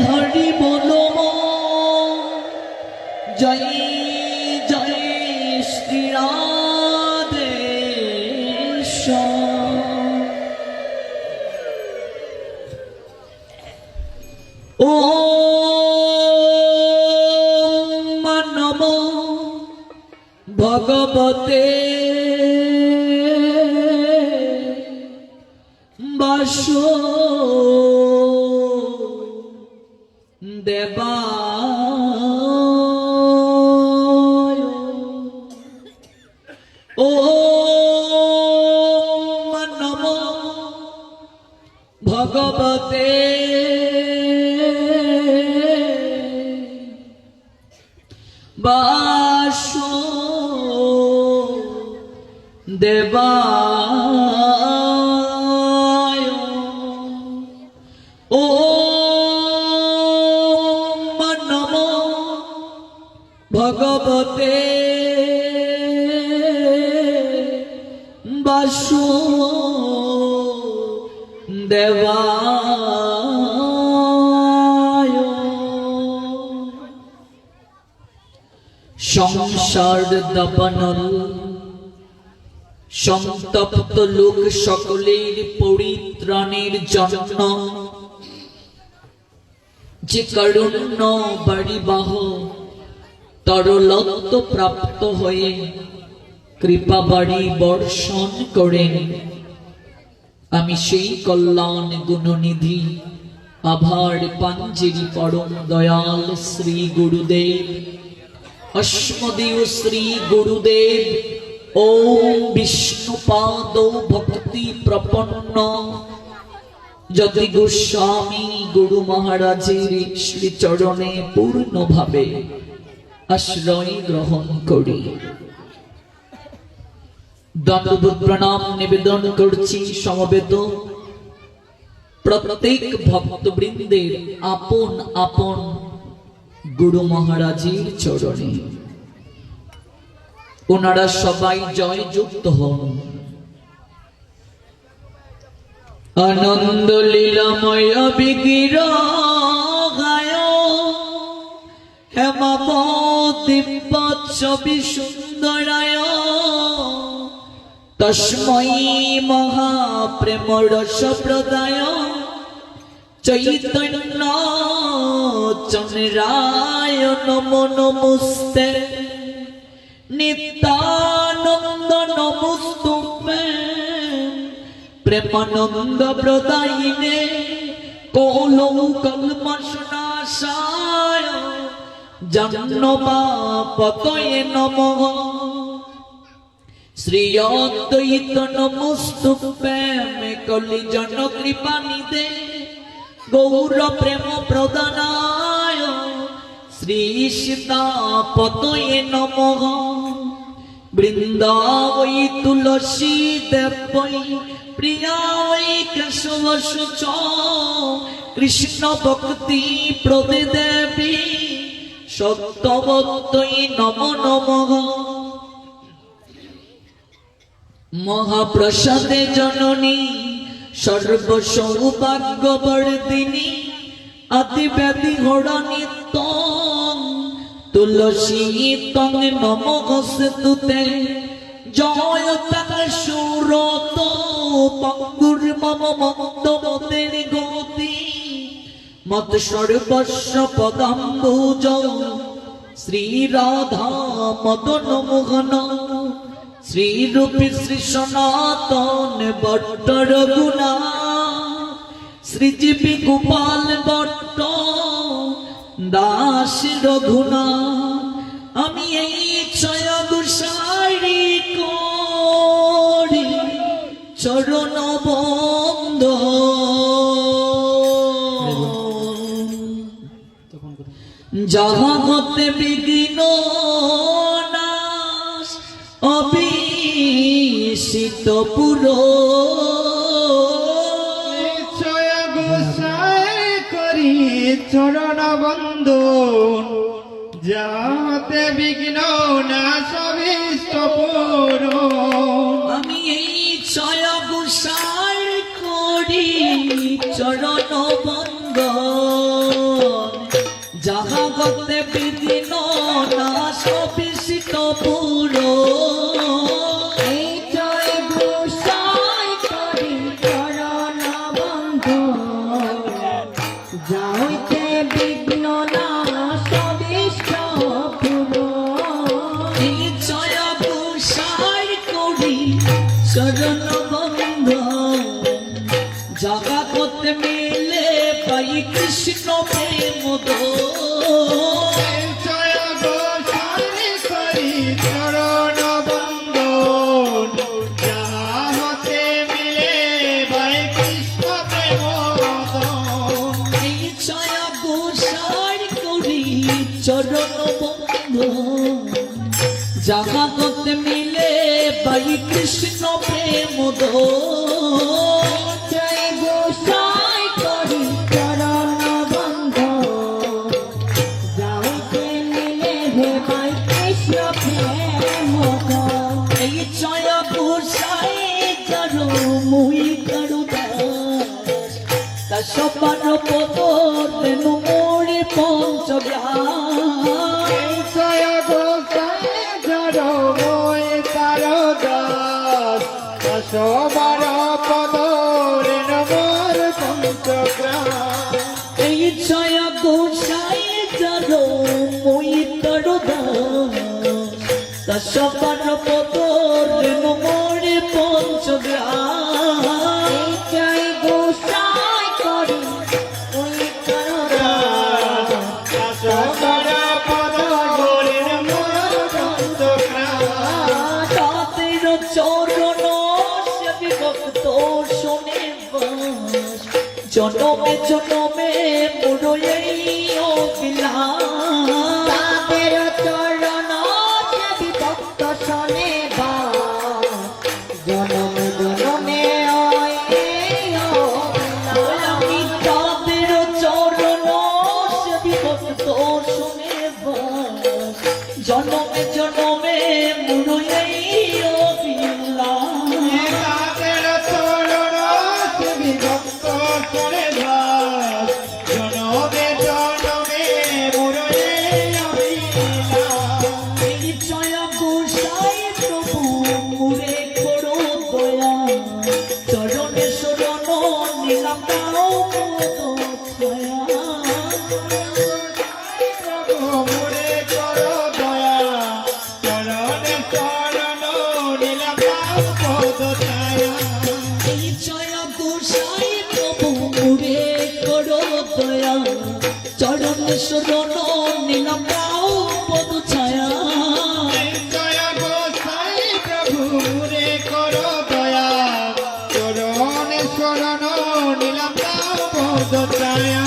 হরি বলো জয় জয় শ্রী রাধেশ্যাম। ওম নমো ভগবতে বাসুদেবায়। ওম নমো ভগবতে বাসুদেবায়। ওম নমো ভগবতে বাসুদেবায়। সংসার দাবানল সন্তপ্ত লোক সকলের পরিত্রাণের জন্য যে কারুণ্য বাড়িবাহ তরলত্ব প্রাপ্ত হয়ে কৃপা বাড়ি বর্ষণ করেন, আমি সেই কল্যাণ গুণনিধি আভার পাঞ্জেরি পরম দয়াল শ্রী গুরুদেব অস্মদীয় শ্রী গুরুদেব ওম বিষ্ণুপাদ ভক্তি প্রপন্ন যতি গোস্বামী গুরু মহারাজের শ্রীচরণে পূর্ণভাবে আশ্রয় গ্রহণ করি। দণ্ডবোধ প্রণাম নিবেদন করছি সমবেত প্রত্যেক ভক্তবৃন্দের আপন আপন গুরু মহারাজের চরণে। ওনারা সবাই জয়যুক্ত হন। আনন্দ লীলাময় বিগ্রহায় হেমাপদিব্যচ্ছবি সুন্দরায় তস্मै মহাপ্রেম রস প্রদায় চৈতন্য চন্দ্রায় নমো নমস্তে নিত্যানন্দ নমস্তুতে প্রেমানন্দ প্রদায়িনে কৌলৌ কল্মষনাশায় জন্মপাপতয়ে নমঃ শ্রী অদ্বৈত নমস্তুতে মে কলি জন কৃপানিধে গৌর প্রেম প্রদানায় শ্রী সীতাপতয়ে নমঃ বৃন্দাবৈ তুলসী দেবৈ প্রিয়ায় কেশবশ্চ কৃষ্ণ ভক্তি প্রদে দেবী সত্যবত্যই নমো নমঃ মহাপ্রসাদে জননী সর্ব সৌভাগ্যবর্ধিনী আদিব্যাধি হরণিত তুলসী তং নমস্তুতে জয় তং সুরত পঙ্গুর মম মন্দমতের গতি মত সর্বস্ব পদাম্বুজ শ্রী রাধা মদন মোহন শ্রীরূপী শ্রী সনাতন ভট্ট রঘুনা শ্রীজীবী গোপাল ভট্ট দাস রঘুনা আমি এই ছয় গোসারি করি চরণ বন্ধ যাহা হতে বিঘ্ন নাশ অবিশিত পুরো চরণ বন্ধন যাতে বিঘ্ন নাশ অভীষ্ট পূরণ। আমি এই ছয় গোসাই করি চরণ বন্ধন যাহা গতে বিঘ্ন না সবিষ্ট পুরো এই জয় গোসাই করি চরণ বন্ধ যা হইতে বিঘ্ন না সবিষ্ট পুরো এই জয় গোসাই করি চরণ বন্ধ জাগা করতে মিলে পাই কৃষ্ণ প্রেম জয় গোসাই করি চরণ বন্দন যাহা হতে মিলে ভাই কৃষ্ণ প্রেম রতন। এই জয় গোসাই করি চরণ বন্ধ জাগা করতে মিলে পাই কৃষ্ণ প্রেম জয় গোসাই করি চরণ বন্ধ যা হইতে মিলে হে ভাই কৃষ্ণ প্রেম এই জয় গোসাই করো মুই করু দাস তা সবার পদর তেনু মোরে পঞ্চগ্রাম জয় গোসাই ধরো মই তার দাস সবার পদরে নমর পঞ্চগ্রাম। এই জয় গোসাই করো মুই করু দাস তা সবার পদর তেনু মোরে পঞ্চগ্রাম জয় গোসাই করি ওই করো সবার পদরে নমর পঞ্চগ্রাম। তাদের চরণ সেবি ভক্ত শোনে বাস জনমে জনমে মুরই অবিলাস তাদের চরণ সেবি ভক্ত শোনে জনমে জনমে ওই আমি তাদের চরণ সেবি ভক্ত শোনে বাস জনমে জনমে মুরই অবিলাস তাদের চরণ সেবি ভক্ত করে দাস জনমে জনমে মুরলি অবিলাস। এই জয় গোসাই প্রভু মুরে করো দয়া চরণে শরণ নিলাম তাও পদ ছায়া মোরে করো দয়া চরণে চরণ নিলাম পদ ছায়া। এই জয় গোসাই প্রভু মুরে করো দয়া চরণে শরণ নিলাম তাও পদ ছায়া জয় গোসাই প্রভু মোরে করো দয়া চরণে শরণ নিলাম পদ ছায়া।